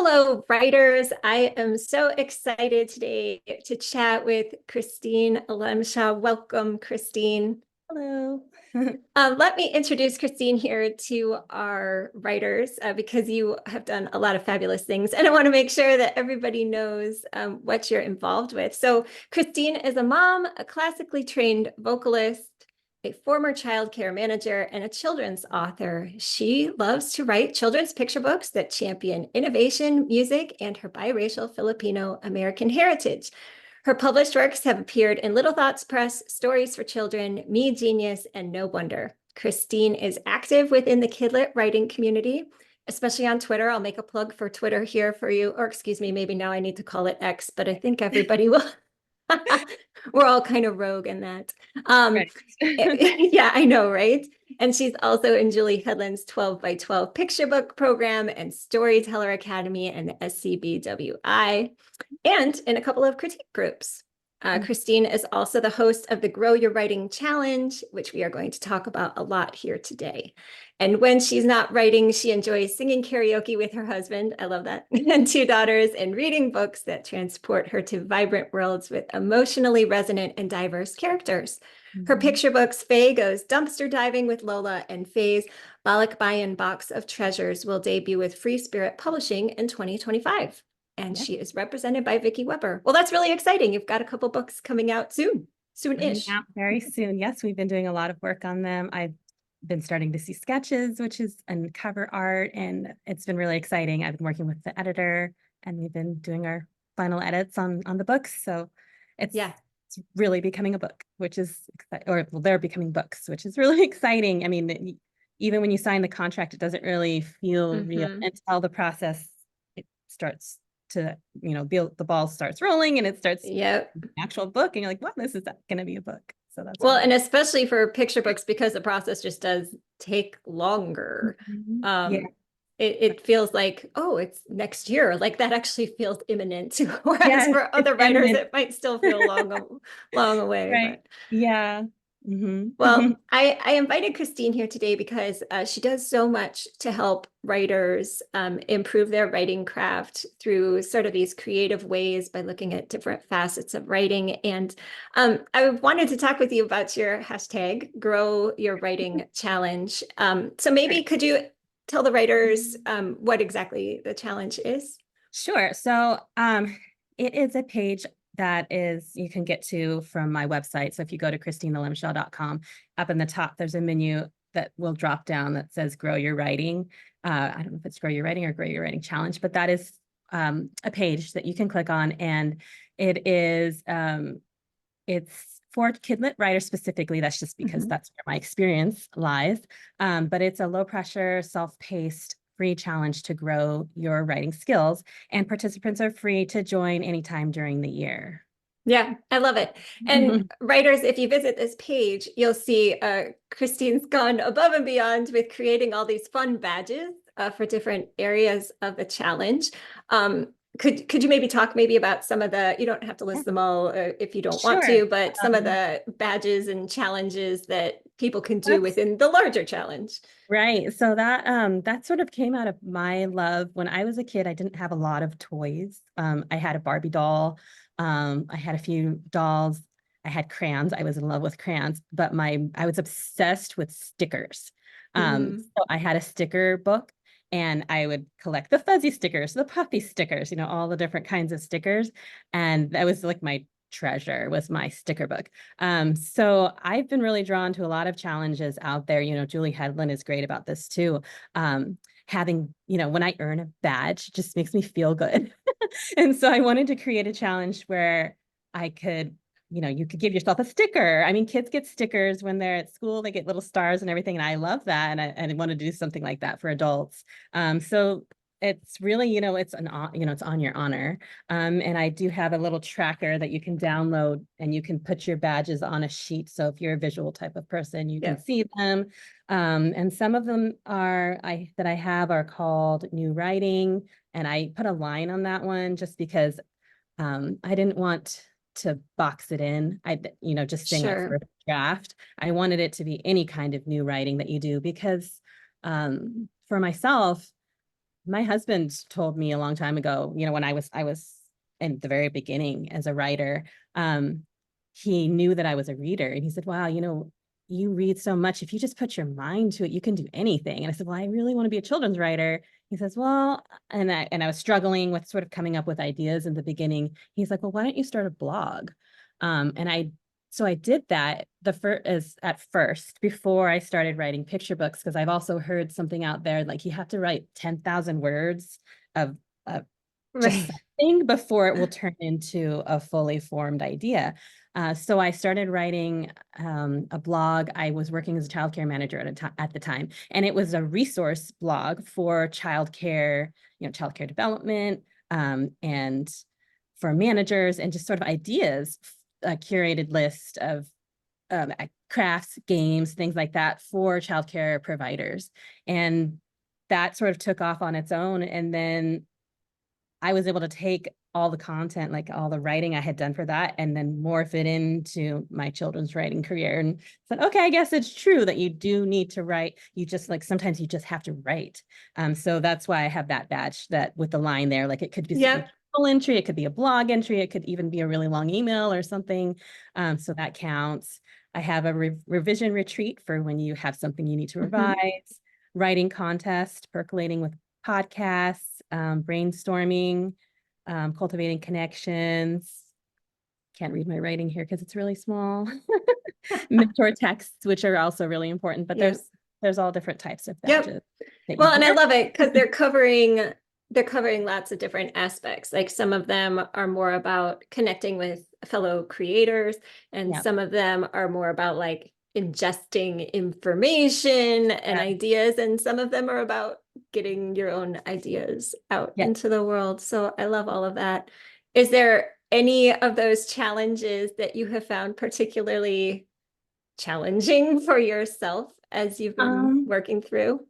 Hello, writers. I am so excited today to chat with Christine Alemshah. Welcome, Christine. Hello. Let me introduce Christine here to our writers because you have done a lot of fabulous things, and I want to make sure that everybody knows what you're involved with. So Christine is a mom, a classically trained vocalist, a former childcare manager, and a children's author. She loves to write children's picture books that champion innovation, music, and her biracial Filipino-American heritage. Her published works have appeared in Little Thoughts Press, Stories for Children, Meegenius, and Knowonder. Christine is active within the KidLit writing community, especially on Twitter. I'll make a plug for Twitter here for you, or excuse me, maybe now I need to call it X, but I think everybody will. We're all kind of rogue in that. Right. Yeah, I know, right? And she's also in Julie Headland's 12 by 12 picture book program and Storyteller Academy and the SCBWI, and in a couple of critique groups. Christine is also the host of the Grow Your Writing Challenge, which we are going to talk about a lot here today. And when she's not writing, she enjoys singing karaoke with her husband, I love that, and two daughters, and reading books that transport her to vibrant worlds with emotionally resonant and diverse characters. Her picture books, Faye Goes Dumpster Diving with Lola, and Faye's BALIKBAYAN Box of Treasures will debut with Free Spirit Publishing in 2025. And she is represented by Vicki Weber. Well, that's really exciting. You've got a couple books coming out soon-ish. Out very soon. Yes, we've been doing a lot of work on them. I've been starting to see sketches, which is and cover art, and it's been really exciting. I've been working with the editor, and we've been doing our final edits on the books. So it's really becoming a book, which is exciting. Or well, they're becoming books, which is really exciting. I mean, even when you sign the contract, it doesn't really feel real until the process starts to, the ball starts rolling and it starts actual book, and you're like, well, this is going to be a book. So that's well, and especially for picture books, because the process just does take longer. It feels like, oh, it's next year. Like that actually feels imminent. Whereas for other writers, it might still feel long away. Right. But. Yeah. Well, I invited Christine here today because she does so much to help writers improve their writing craft through sort of these creative ways by looking at different facets of writing. And I wanted to talk with you about your hashtag, Grow Your Writing Challenge. So maybe could you tell the writers what exactly the challenge is? Sure. So it is a page that you can get to from my website. So if you go to christinealemshah.com, up in the top, there's a menu that will drop down that says Grow Your Writing. I don't know if it's Grow Your Writing or Grow Your Writing Challenge, but that is a page that you can click on. And it is, it's for KidLit writers specifically. That's just because that's where my experience lies. But it's a low pressure, self-paced free challenge to grow your writing skills, and participants are free to join anytime during the year. Yeah, I love it. And writers, if you visit this page, you'll see Christine's gone above and beyond with creating all these fun badges for different areas of the challenge. Could you maybe talk about some of the, you don't have to list them all if you don't want to, but some of the badges and challenges that people can do within the larger challenge. Right. So that sort of came out of my love. When I was a kid, I didn't have a lot of toys. I had a Barbie doll. I had a few dolls. I had crayons. I was in love with crayons, but I was obsessed with stickers. So I had a sticker book, and I would collect the fuzzy stickers, the puffy stickers, all the different kinds of stickers. And that was like my treasure, was my sticker book. So I've been really drawn to a lot of challenges out there. Julie Headland is great about this too. Having, when I earn a badge, it just makes me feel good. And so I wanted to create a challenge where I could, you could give yourself a sticker. I mean, kids get stickers when they're at school, they get little stars and everything. And I love that. And I want to do something like that for adults. So it's really, it's it's on your honor. And I do have a little tracker that you can download, and you can put your badges on a sheet. So if you're a visual type of person, you can see them. And some of them that I have are called New Writing. And I put a line on that one just because I didn't want to box it in. Just saying like for a draft. I wanted it to be any kind of new writing that you do, because for myself, my husband told me a long time ago, you know, when I was in the very beginning as a writer, he knew that I was a reader, and he said, wow, you know, you read so much. If you just put your mind to it, you can do anything. And I said, well, I really want to be a children's writer. He says, well, and I was struggling with sort of coming up with ideas in the beginning. He's like, well, why don't you start a blog? So I did that at first before I started writing picture books, because I've also heard something out there like you have to write 10,000 words of just Right. something before it will turn into a fully formed idea. So I started writing a blog. I was working as a childcare manager at the time, and it was a resource blog for childcare, you know, childcare development, and for managers, and just sort of ideas, a curated list of crafts, games, things like that for childcare providers. And that sort of took off on its own. And then I was able to take all the content, like all the writing I had done for that, and then morph it into my children's writing career, and said, okay, I guess it's true that you do need to write. You just like, sometimes you just have to write. So that's why I have that badge that with the line there, like it could be a Yep. journal entry, it could be a blog entry, it could even be a really long email or something. So that counts. I have a revision retreat for when you have something you need to revise, writing contest, percolating with podcasts, brainstorming, cultivating connections. Can't read my writing here because it's really small. Mentor texts, which are also really important, but Yep. there's all different types of Yep. badges that you Well, can and I earn. love it because they're covering lots of different aspects. Like some of them are more about connecting with fellow creators, and Yeah. some of them are more about like ingesting information and Yeah. ideas, and some of them are about getting your own ideas out Yeah. into the world. So I love all of that. Is there any of those challenges that you have found particularly challenging for yourself as you've been Um, working through?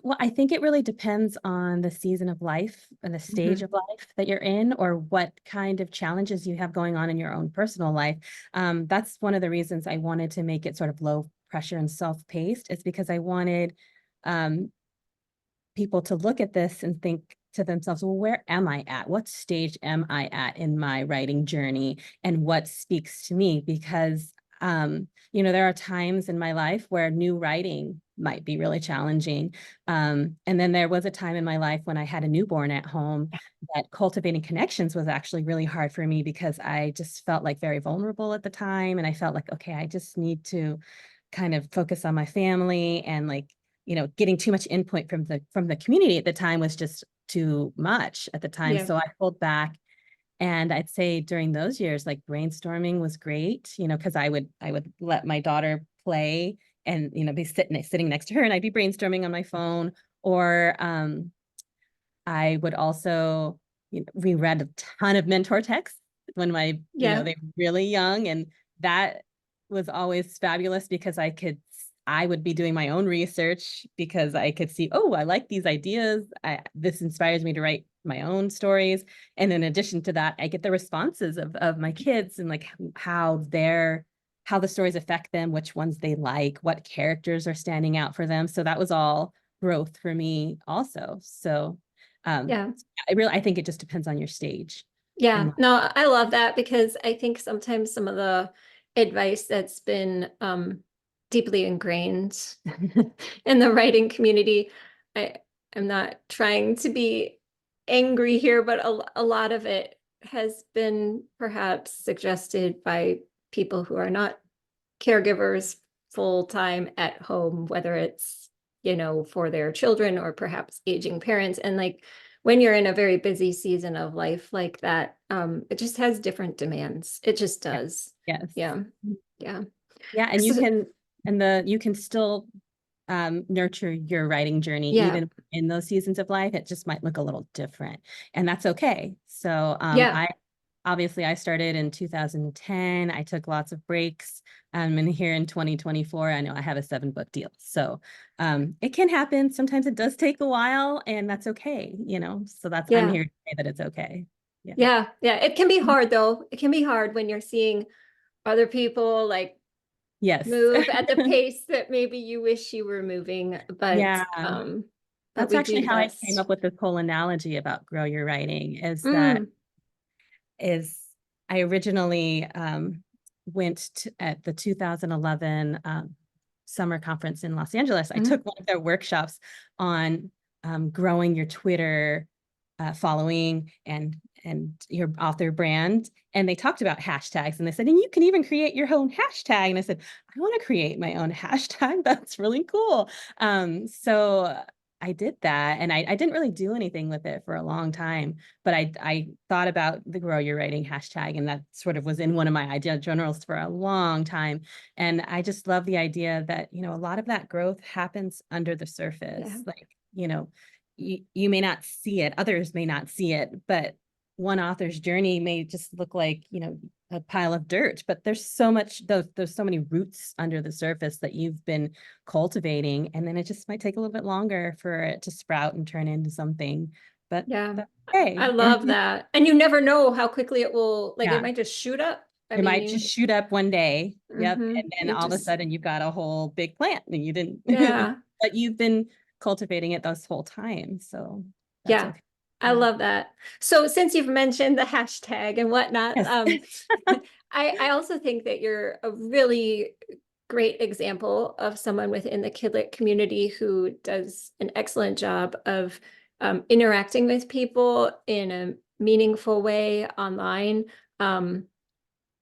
Well, I think it really depends on the season of life and the stage Mhm. of life that you're in, or what kind of challenges you have going on in your own personal life. That's one of the reasons I wanted to make it sort of low pressure and self-paced, is because I wanted um, people to look at this and think to themselves, well, where am I at? What stage am I at in my writing journey? And what speaks to me? Because, you know, there are times in my life where new writing might be really challenging. And then there was a time in my life when I had a newborn at home that cultivating connections was actually really hard for me, because I just felt like very vulnerable at the time. And I felt like, okay, I just need to kind of focus on my family, and like, you know, getting too much input from the community at the time was just too much at the time. Yeah. So I pulled back. And I'd say during those years, like brainstorming was great, you know, because I would let my daughter play, and, you know, be sitting next to her, and I'd be brainstorming on my phone. Or I would also, you know, we read a ton of mentor texts when you know, Yeah. they were really young. And that was always fabulous, because I would be doing my own research, because I could see, oh, I like these ideas. This inspires me to write my own stories. And in addition to that, I get the responses of my kids, and like how the stories affect them, which ones they like, what characters are standing out for them. So that was all growth for me also. So um, Yeah. I think it just depends on your stage in Yeah. life. No, I love that because I think sometimes some of the advice that's been deeply ingrained in the writing community, I am not trying to be angry here, but a lot of it has been perhaps suggested by people who are not caregivers full time at home, whether it's, you know, for their children or perhaps aging parents. And like when you're in a very busy season of life like that, it just has different demands. It just Yeah. does. Yes. Yeah. Yeah. Yeah. And So, you can still nurture your writing journey yeah. even in those seasons of life. It just might look a little different, and that's okay. So Yeah. I started in 2010. I took lots of breaks. And here in 2024, I know I have a 7-book deal. So it can happen. Sometimes it does take a while, and that's okay, you know. So I'm Yeah. here to say that it's okay. Yeah. Yeah. Yeah. It can be hard though. It can be hard when you're seeing other people like Yes. move at the pace that maybe you wish you were moving. But Yeah. but That's we do actually the how I came best. up with this whole analogy about grow your writing Mm, is I originally went to, at the 2011 summer conference in Los Angeles. I mhm. took one of their workshops on growing your Twitter following and your author brand. And they talked about hashtags and they said, and you can even create your own hashtag. And I said, I want to create my own hashtag. That's really cool. So I did that and I didn't really do anything with it for a long time, but I thought about the grow your writing hashtag and that sort of was in one of my idea journals for a long time. And I just love the idea that, you know, a lot of that growth happens under the surface. Yeah. Like, you know, you may not see it, others may not see it, but one author's journey may just look like, you know, a pile of dirt, but there's so much, there's so many roots under the surface that you've been cultivating. And then it just might take a little bit longer for it to sprout and turn into something, but Yeah. that's okay. I love that. And you never know how quickly it will, like it Yeah. might just shoot up. I It might mean, just shoot up one day. Yep. mhm, And then you all of a just, sudden you've got a whole big plant and you didn't, yeah. but you've been cultivating it this whole time. So that's Yeah, okay. I Yeah. love that. So since you've mentioned the hashtag and whatnot, Yes. I also think that you're a really great example of someone within the KidLit community who does an excellent job of interacting with people in a meaningful way online. Um,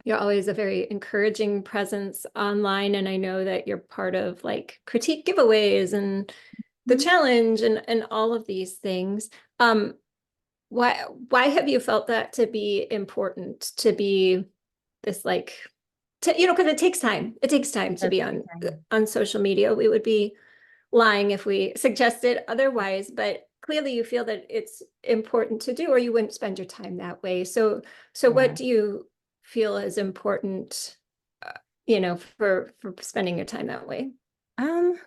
you're always a very encouraging presence online, and I know that you're part of like critique giveaways and the Mhm. challenge and all of these things. Um, why have you felt that to be important to be this like to because it takes time. It takes time to That's be exciting. on social media. We would be lying if we suggested otherwise, but clearly you feel that it's important to do or you wouldn't spend your time that way. So what Yeah. do you feel is important for spending your time that way?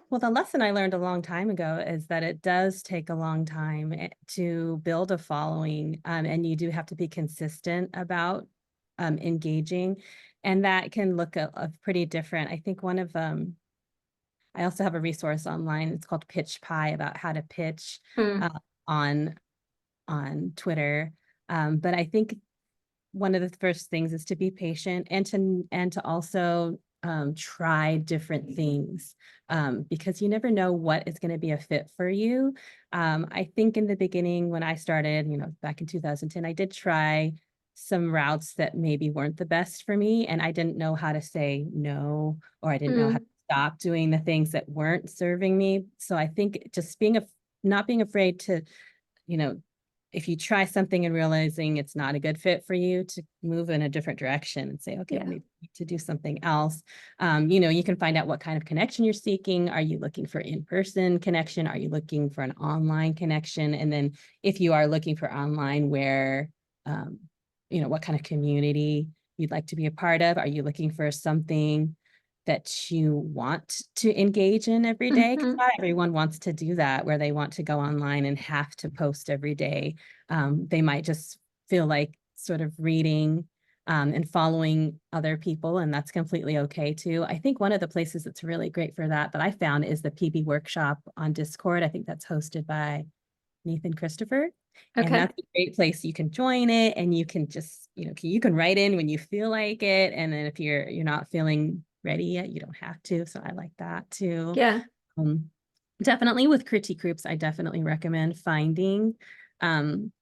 Well, the lesson I learned a long time ago is that it does take a long time to build a following, and you do have to be consistent about engaging, and that can look a pretty different. I think one of I also have a resource online. It's called Pitch Pie about how to pitch Mm, uh, on Twitter. But I think one of the first things is to be patient and to also try different things because you never know what is going to be a fit for you. I think in the beginning when I started, you know, back in 2010, I did try some routes that maybe weren't the best for me, and I didn't know how to say no, or I didn't know how to mm, stop doing the things that weren't serving me. So I think just not being afraid to, you know, if you try something and realizing it's not a good fit for you, to move in a different direction and say, okay, yeah. maybe I need to do something else. You know, you can find out what kind of connection you're seeking. Are you looking for in-person connection? Are you looking for an online connection? And then if you are looking for online, where, um, you know, what kind of community you'd like to be a part of? Are you looking for something that you want to engage in every day? Because Mhm. not everyone wants to do that, where they want to go online and have to post every day. They might just feel like sort of reading and following other people, and that's completely okay too. I think one of the places that's really great for that I found is the PB workshop on Discord. I think that's hosted by Nathan Christopher. And Okay. that's a great place. You can join it and you can just, you know, you can write in when you feel like it. And then if you're not feeling ready yet, you don't have to. So I like that too. Yeah. Um, Definitely with critique groups, I definitely recommend finding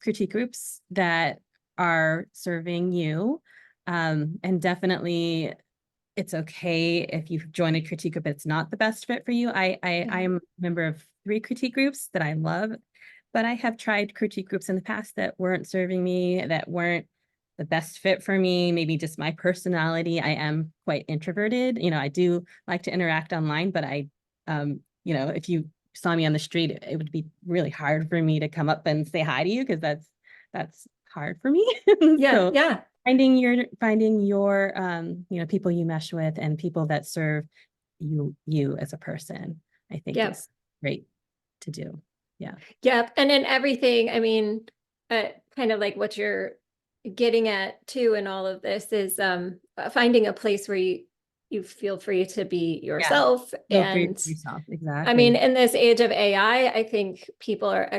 critique groups that are serving you. And definitely it's okay if you join a critique group, it's not the best fit for you. I Yeah. am a member of 3 critique groups that I love, but I have tried critique groups in the past that weren't serving me, that weren't the best fit for me. Maybe just my personality. I am quite introverted. You know, I do like to interact online, but you know, if you saw me on the street, it would be really hard for me to come up and say hi to you because that's hard for me. Yeah. So Yeah. finding your you know, people you mesh with and people that serve you as a person, I think Yeah. is great to do. Yeah. Yeah. And in everything, I mean, kind of like what you're getting at too in all of this is finding a place where you feel free to be Yeah. yourself. Feel free And to be yourself. I mean, Exactly. in this age of AI, I think people are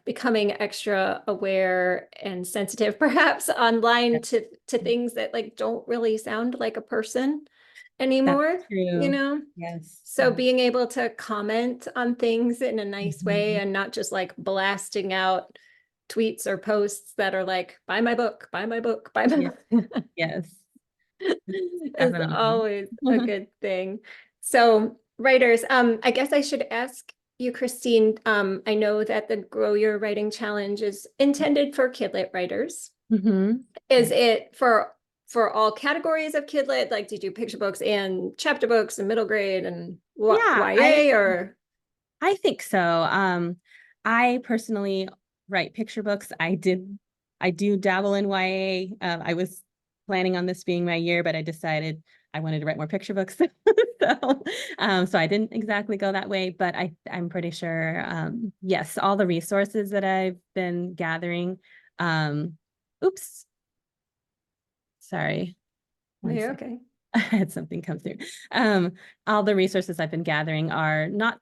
becoming extra aware and sensitive, perhaps Yeah, online to things that like don't really sound like a person that's anymore, you true. know? Yes. So being able to comment on things in a nice way Mhm. and not just like blasting out tweets or posts that are like, buy my book, buy my book, buy my Yeah. book. Yes. Is Definitely. always a good thing. So writers, I guess I should ask you, Christine, I know that the Grow Your Writing Challenge is intended for KidLit writers. Mhm. Is Right. it for all categories of KidLit? Like, do you do picture books and chapter books and middle grade and Yeah, YA or? I think so. I personally write picture books. I do dabble in YA. I was planning on this being my year, but I decided I wanted to write more picture books. So I didn't exactly go that way, but I'm pretty sure, yes, all the resources that I've been gathering. Oops, sorry, one Yeah, second. okay. I had something come through. All the resources I've been gathering are not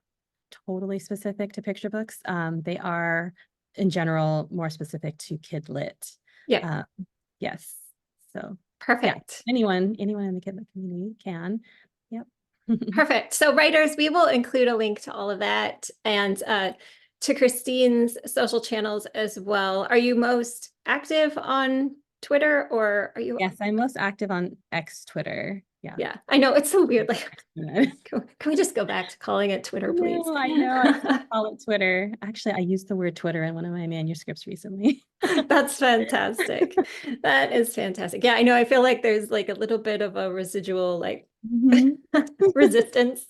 totally specific to picture books. They are, in general, more specific to KidLit. Yeah, Uh, yes. So, yeah, perfect. anyone in the KidLit community can. Yep. Perfect. So writers, we will include a link to all of that and to Christine's social channels as well. Are you most active on Twitter or are you? Yes, I'm most active on X Twitter. Yeah. Yeah, I know it's so weird. Like, I can we just go back to calling it Twitter, please? know, I know. I still call it Twitter. Actually, I used the word Twitter in one of my manuscripts recently. That's fantastic. That is fantastic. Yeah, I know. I feel like there's like a little bit of a residual like Mhm. resistance.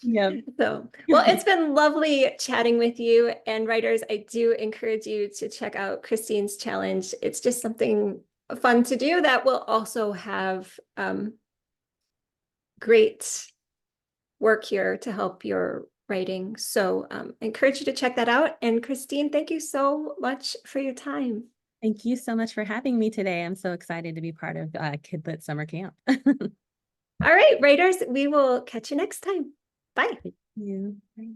Yep. So, well, it's been lovely chatting with you. And writers, I do encourage you to check out Christine's challenge. It's just something fun to do that will also have great work here to help your writing. So I encourage you to check that out. And Christine, thank you so much for your time. Thank you so much for having me today. I'm so excited to be part of KidLit Summer Camp. All right, writers, we will catch you next time. Bye. Thank you. Bye.